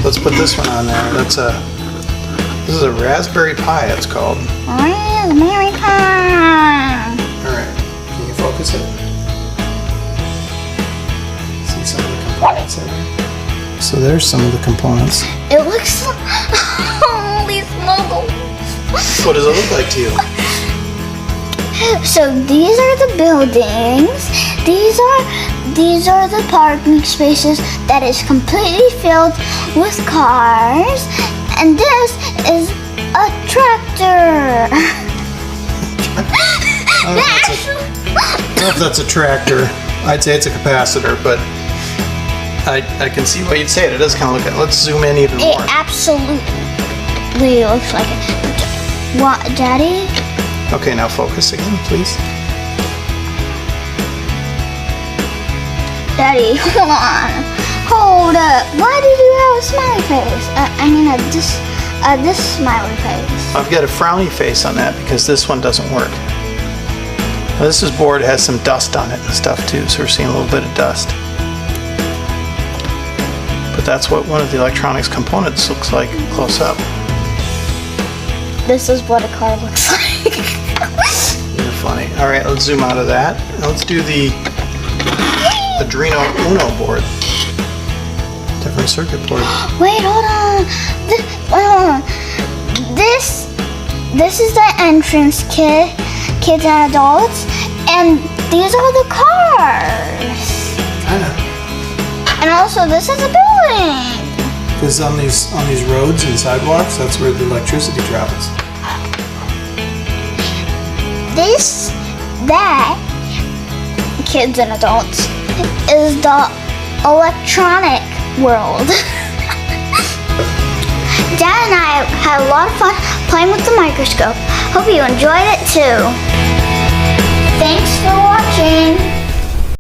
Let's put this one on there. This is a Raspberry Pi, it's called. Raspberry Pi. Alright, can you focus it? See some of the components in there? So there's some of the components. It looks holy smokes. What does it look like to you? So these are the buildings. These are the parking spaces that is completely filled with cars. And this is a tractor. I don't know if that's a tractor. I'd say it's a capacitor, but I can see why you'd say it. It does kind of look like it. Let's zoom in even more. It absolutely looks like it. What, Daddy? Okay, now focus again, please. Daddy, hold on. Hold up. Why did you have a smiley face? I mean, this smiley face. I've got a frowny face on that because this one doesn't work. Now, this board has some dust on it and stuff too, so we're seeing a little bit of dust. But that's what one of the electronics components looks like close up. This is what a car looks like. You're funny. All right, let's zoom out of that. Now let's do the Arduino Uno board. Different circuit board. Wait, hold on. Hold on. This is the entrance kit, kids and adults, and these are the cars. Kinda. And also, this is a building. Because on these roads and sidewalks, that's where the electricity travels. That, kids and adults, is the electronic world. Dad and I had a lot of fun playing with the microscope. Hope you enjoyed it too.